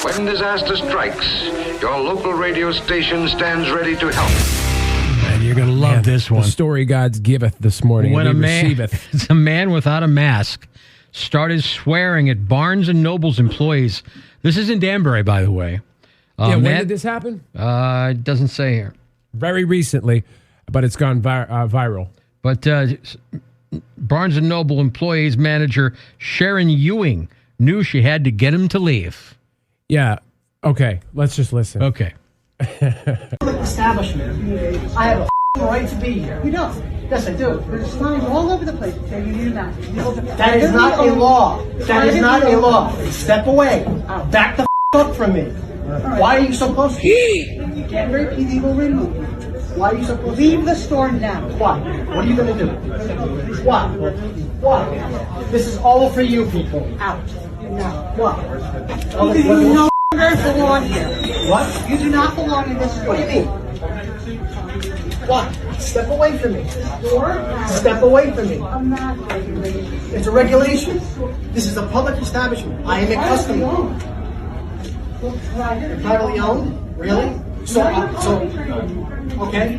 When disaster strikes, your local radio station stands ready to help. And you're going to love this one. The story God giveth this morning. When receiveth. It's a man without a mask started swearing at Barnes & Noble's employees. This is in Danbury, by the way. When did this happen? It doesn't say here. Very recently, but it's gone viral. But Barnes & Noble employees manager Sharon Ewing knew she had to get him to leave. Yeah. Okay. Let's just listen. Okay. Establishment. I have a right to be here. You don't. Yes, I do. There's signs all over the place saying you need a mask. That is not a law. That is not a law. Step away. Back the up from me. Why are you so close to me? Danbury PD will remove you. Why are you so close? Leave the store now. Why? What are you going to do? Why? Why? This is all for you people. Out. Now. What? You no longer belong here. What? You do not belong in this store. What do you mean? What? Step away from me. Step away from me. I'm not regulated. It's a regulation. This is a public establishment. I am a customer. Privately owned? Really? So, okay.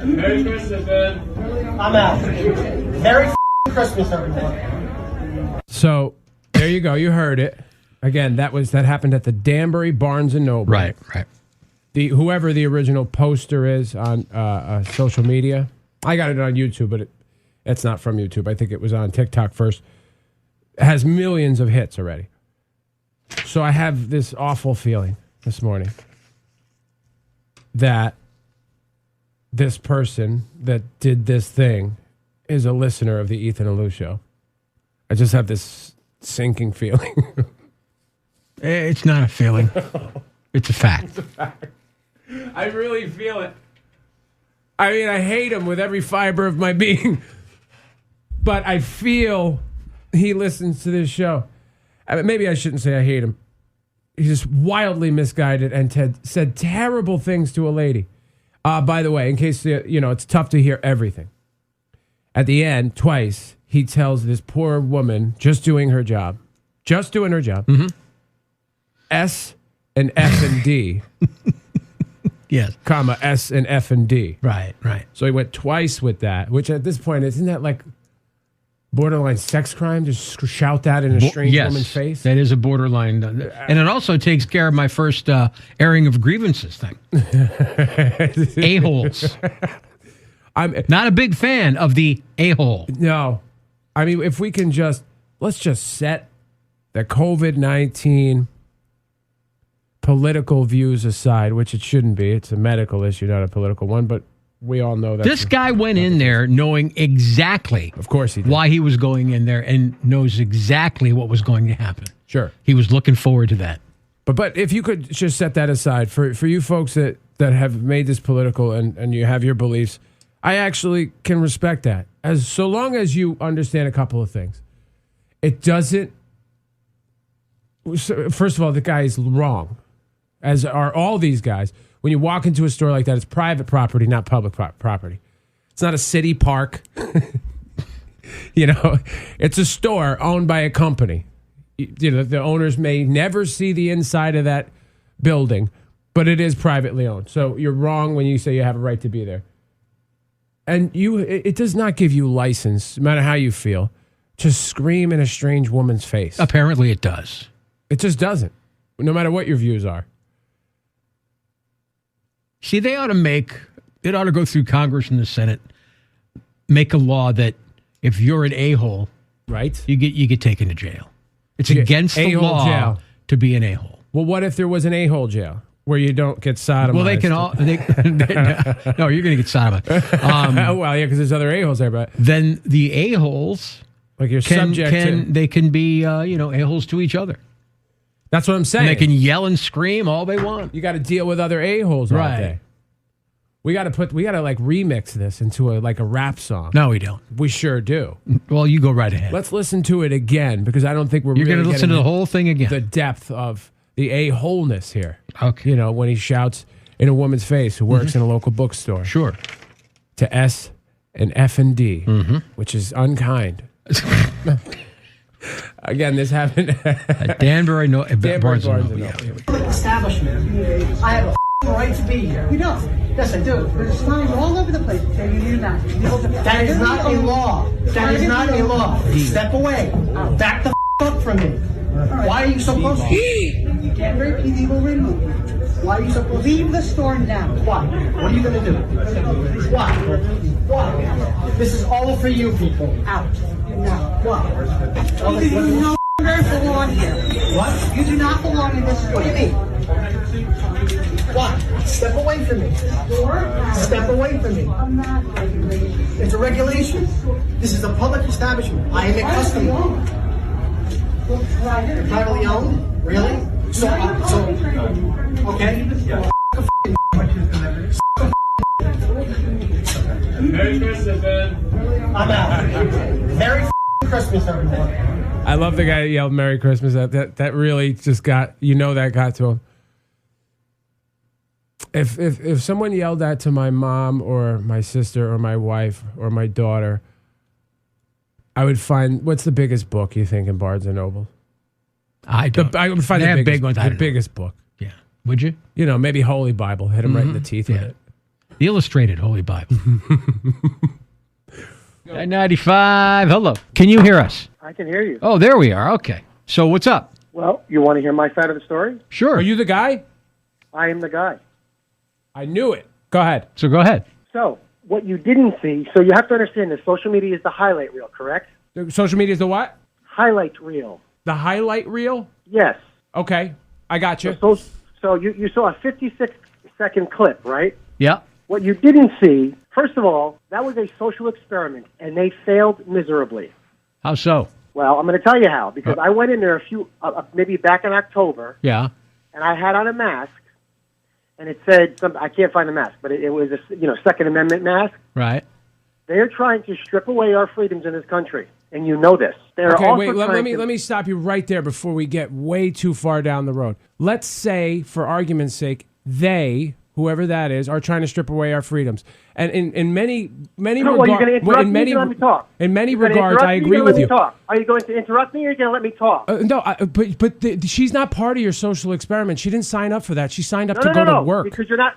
Merry Christmas, man. I'm out. Merry Christmas, everyone. So there you go. You heard it. Again, that happened at the Danbury Barnes & Noble. Right. Whoever the original poster is on social media. I got it on YouTube, but it's not from YouTube. I think it was on TikTok first. It has millions of hits already. So I have this awful feeling this morning that this person that did this thing is a listener of the Ethan and Lou show. I just have this sinking feeling. It's not a feeling. It's a fact. It's a fact. I really feel it. I mean, I hate him with every fiber of my being. But I feel he listens to this show. I mean, maybe I shouldn't say I hate him. He's just wildly misguided and said terrible things to a lady. By the way, in case, it's tough to hear everything. At the end, twice, he tells this poor woman just doing her job. Mm-hmm. S and F and D. Yes. Comma, S and F and D. Right. So he went twice with that, which at this point, isn't that like borderline sex crime? Just shout that in a strange woman's face? That is a borderline. And it also takes care of my first airing of grievances thing. A-holes. I'm not a big fan of the a-hole. No. I mean, if we can let's just set the COVID-19 political views aside, which it shouldn't be. It's a medical issue, not a political one, but we all know that. This guy went in there knowing exactly, of course he did, why he was going in there and knows exactly what was going to happen. Sure. He was looking forward to that. But if you could just set that aside, for you folks that have made this political and you have your beliefs, I actually can respect that. So long as you understand a couple of things. It doesn't, first of all, the guy is wrong, as are all these guys. When you walk into a store like that, it's private property, not public property. It's not a city park. It's a store owned by a company. The owners may never see the inside of that building, but it is privately owned. So you're wrong when you say you have a right to be there. And it does not give you license, no matter how you feel, to scream in a strange woman's face. Apparently it does. It just doesn't, no matter what your views are. See, it ought to go through Congress and the Senate, make a law that if you're an a-hole, right, you get taken to jail. It's against the law to be an a-hole. Well, what if there was an a-hole jail where you don't get sodomized? Well, they can all. No, you're going to get sodomized. Well, yeah, because there's other a-holes there, but then the a-holes, like you're subject to, they can be a-holes to each other. That's what I'm saying. And they can yell and scream all they want. You got to deal with other a-holes all day. We got to remix this into a rap song. No, we don't. We sure do. Well, you go right ahead. Let's listen to it again, because I don't think you're going to listen to the whole thing again. The depth of the a-holeness here. Okay. When he shouts in a woman's face who works in a local bookstore. Sure. To S and F and D, which is unkind. Again, this happened At Danbury, Barnes and Noble. Yeah. Establishment. I have a right to be here. You don't. Yes, I do. There's signs all over the place that say you do not. That is not a law. That is not a law. Step away. Back the up from me. Why are you so close to me? Danbury PD will remove you. Why are you so close? Leave the store now. Why? What are you going to do? Why? Why? This is all for you people. Out. Now. Why? You no longer belong here. What? You do not belong in this store. What do you mean? Why? Step away from me. Step away from me. I'm not regulating. It's a regulation. This is a public establishment. I am a customer. You're privately owned? Really? Okay. Merry Christmas, man. I'm out. Merry Christmas, everyone. I love the guy that yelled "Merry Christmas." That really just got that got to him. If someone yelled that to my mom or my sister or my wife or my daughter, I would find what's the biggest book you think in Barnes and Noble? I would find the biggest, big ones. the biggest book. Yeah. Would you? Maybe Holy Bible. Hit him right in the teeth with it. The Illustrated Holy Bible. 95. Hello. Can you hear us? I can hear you. Oh, there we are. Okay. So what's up? Well, you want to hear my side of the story? Sure. Are you the guy? I am the guy. I knew it. Go ahead. So go ahead. So, what you didn't see, so you have to understand this. Social media is the highlight reel, correct? The social media is the what? Highlight reel. The highlight reel? Yes. Okay. I got you. So you saw a 56-second clip, right? Yeah. What you didn't see, first of all, that was a social experiment, and they failed miserably. How so? Well, I'm going to tell you how, because I went in there maybe back in October, Yeah. and I had on a mask, and it said I can't find the mask, but it was a Second Amendment mask. Right. They're trying to strip away our freedoms in this country, and you know this. They're Okay, also wait. Let trying me to- let me stop you right there before we get way too far down the road. Let's say, for argument's sake, they, whoever that is, are trying to strip away our freedoms. And in many No, well, you're going to interrupt me. You're going to let me talk. In many You're gonna regards, interrupt I me, agree you're with gonna you. let me talk. Are you going to interrupt me, or are you going to let me talk? No, but she's not part of your social experiment. She didn't sign up for that. She signed up to No, go to work. because you're not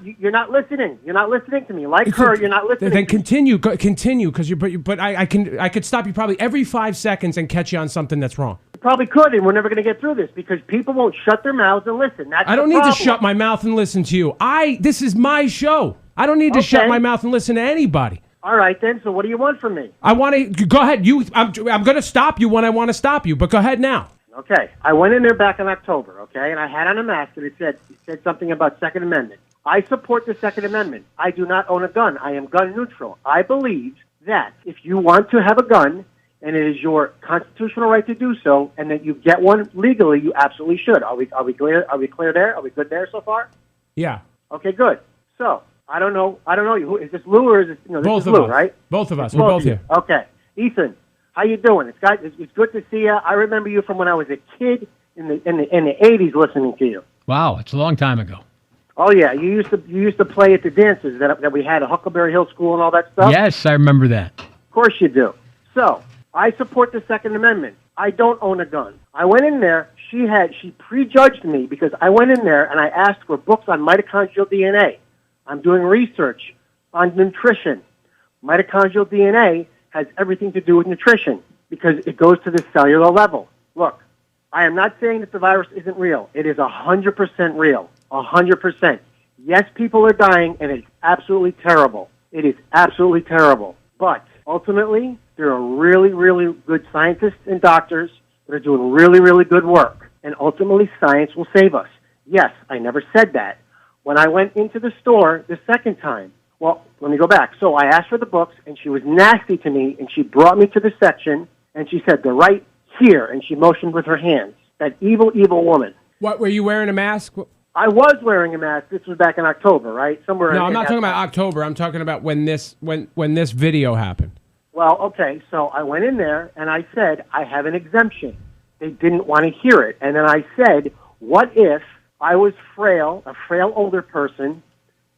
listening. You're not listening to me. Like her, you're not listening. Then to me. continue, because I could stop you probably every 5 seconds and catch you on something that's wrong. You probably could, and we're never going to get through this because people won't shut their mouths and listen. That's I don't the need to problem. shut my mouth and listen to you. This is my show. I don't need to shut Okay. my mouth and listen to anybody. All right, then. So what do you want from me? I want to go ahead. I'm going to stop you when I want to stop you, but go ahead now. Okay, I went in there back in October, okay, and I had on a mask, and it said something about Second Amendment. I support the Second Amendment. I do not own a gun. I am gun neutral. I believe that if you want to have a gun, and it is your constitutional right to do so, and that you get one legally, you absolutely should. Are we clear? Are we clear there? Are we good there so far? Yeah. Okay, good. So I don't know. Who is this? Lou or is this? This Both is of Lou, us. right? Both of us. It's We're both of you. here. Okay, Ethan, how you doing? It's good to see you. I remember you from when I was a kid in the 80s, listening to you. Wow, it's a long time ago. Oh yeah, you used to play at the dances that we had at Huckleberry Hill School and all that stuff. Yes, I remember that. Of course you do. So I support the Second Amendment. I don't own a gun. I went in there. She prejudged me because I went in there and I asked for books on mitochondrial DNA. I'm doing research on nutrition. Mitochondrial DNA has everything to do with nutrition because it goes to the cellular level. Look, I am not saying that the virus isn't real. It is 100% real. 100%. Yes, people are dying, and it's absolutely terrible. It is absolutely terrible. But ultimately, there are really, really good scientists and doctors that are doing really, really good work. And ultimately, science will save us. Yes, I never said that. When I went into the store the second time, well, let me go back. So I asked for the books, and she was nasty to me, and she brought me to the section, and she said, they're right here, and she motioned with her hands. That evil, evil woman. What, were you wearing a mask? I was wearing a mask. This was back in October, right? Somewhere. No, I'm not talking about October. I'm talking about when this video happened. Well, okay, so I went in there, and I said, I have an exemption. They didn't want to hear it. And then I said, what if I was frail, a frail older person,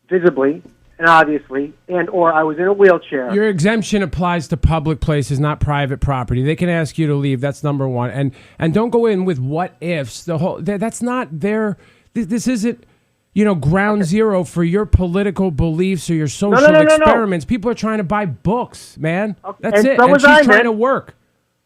visibly, and obviously, or I was in a wheelchair. Your exemption applies to public places, not private property. They can ask you to leave. That's number one. And don't go in with what ifs. That's not their. This isn't, ground zero for your political beliefs or your social experiments. People are trying to buy books, man. Okay. That's and it. So And was she's I, trying man. to work.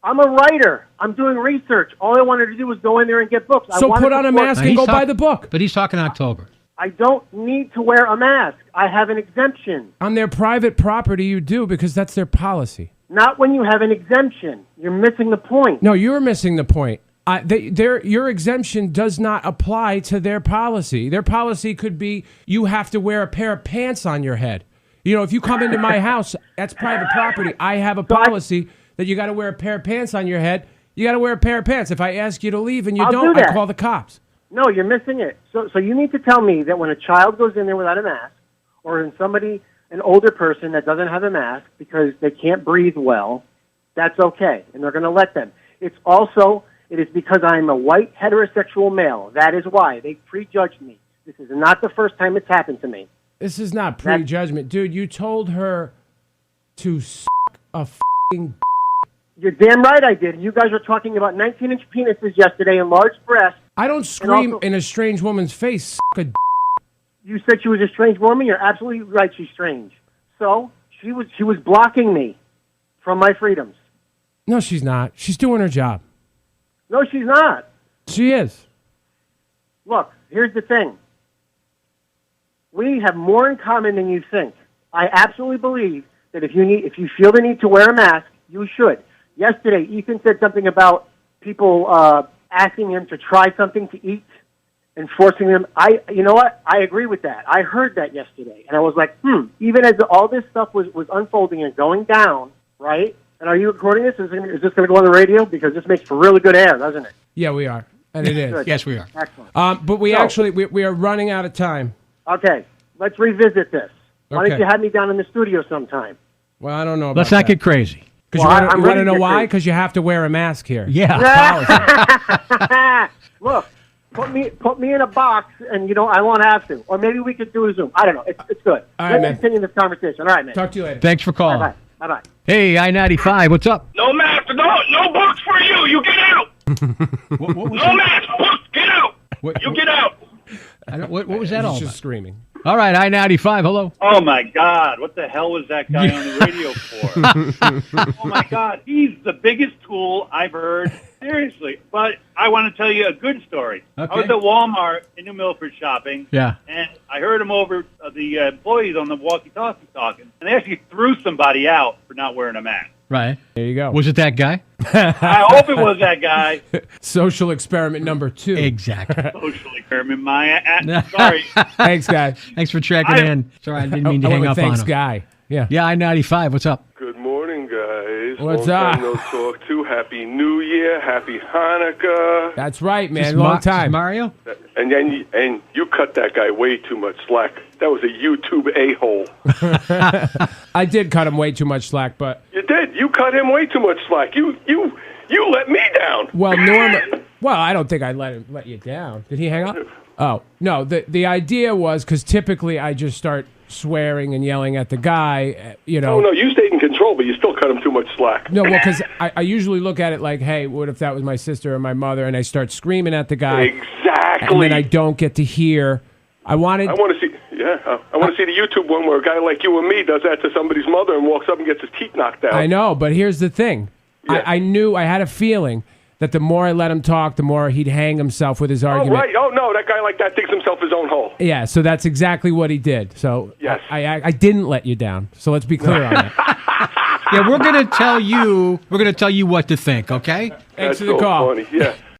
I'm a writer. I'm doing research. All I wanted to do was go in there and get books. So put on a mask and go buy the book. But he's talking October. I don't need to wear a mask. I have an exemption. On their private property, you do, because that's their policy. Not when you have an exemption. You're missing the point. No, you're missing the point. Your exemption does not apply to their policy. Their policy could be you have to wear a pair of pants on your head. If you come into my house, that's private property. I have a policy that you got to wear a pair of pants on your head. You got to wear a pair of pants. If I ask you to leave and you I'll don't, do that. I call the cops. No, you're missing it. So you need to tell me that when a child goes in there without a mask, or an older person that doesn't have a mask because they can't breathe well, that's okay, and they're going to let them. It is because I'm a white heterosexual male. That is why. They prejudged me. This is not the first time it's happened to me. This is not prejudgment. Dude, you told her to suck a f***ing. You're damn right I did. You guys were talking about 19-inch penises yesterday and large breasts. I don't scream in a strange woman's face, suck a d. You said she was a strange woman. You're absolutely right. She's strange. So she was blocking me from my freedoms. No, she's not. She's doing her job. No, she's not. She is. Look, here's the thing. We have more in common than you think. I absolutely believe that if you feel the need to wear a mask, you should. Yesterday, Ethan said something about people asking him to try something to eat and forcing them. You know what? I agree with that. I heard that yesterday, and I was like, even as all this stuff was unfolding and going down, right? And are you recording this? Is this going to go on the radio? Because this makes for really good air, doesn't it? Yeah, we are. And it is. Good. Yes, we are. Excellent. But we are running out of time. Okay, let's revisit this. Why Okay. don't you have me down in the studio sometime? Well, I don't know about Let's not that. get crazy. Because Well, you I'm want ready to to know get why? crazy. Because you have to wear a mask here. Yeah. Look, put me in a box, and I won't have to. Or maybe we could do a Zoom. I don't know. It's good. All right, Let's man. continue this conversation. All right, man. Talk to you later. Thanks for calling. Bye bye. Hey, I-95, what's up? No mask. No books for you. You get out. What was No mask. Books. Get out. You get out. what was that all He's about? just screaming. All right, I-95, hello. Oh, my God. What the hell was that guy on the radio for? Oh, my God. He's the biggest tool I've heard. Seriously. But I want to tell you a good story. Okay. I was at Walmart in New Milford shopping. Yeah. And I heard him over the employees on the walkie-talkie talking. And they actually threw somebody out for not wearing a mask. Right. There you go. Was it that guy? I hope it was that guy. Social experiment number 2. Exactly. Social experiment, Maya. Sorry. Thanks, guy. Thanks for checking in. Sorry, I didn't mean to I hang went up with on thanks, him. guy. Yeah. Yeah, I-95, what's up? Good morning, guys. What's Long up? time no talk to. Happy New Year. Happy Hanukkah. That's right, man. This Long this time. Mario? And then you cut that guy way too much slack. That was a YouTube a-hole. I did cut him way too much slack, but You did. You cut him way too much slack. You let me down. well, I don't think I let you down. Did he hang up? Oh no. The idea was because typically I just start swearing and yelling at the guy. Oh, no, you stayed in control, but you still cut him too much slack. No, well, because I usually look at it like, hey, what if that was my sister or my mother, and I start screaming at the guy. Exactly. And then I don't get to hear. I want to see. Yeah, I want to see the YouTube one where a guy like you and me does that to somebody's mother and walks up and gets his teeth knocked out. I know, but here's the thing. Yeah. I had a feeling that the more I let him talk, the more he'd hang himself with his argument. Oh, right. Oh, no, that guy like that digs himself his own hole. Yeah, so that's exactly what he did. So Yes. I didn't let you down. So let's be clear on that. Yeah, we're going to tell you what to think, okay? Thanks That's for the so call. funny. Yeah.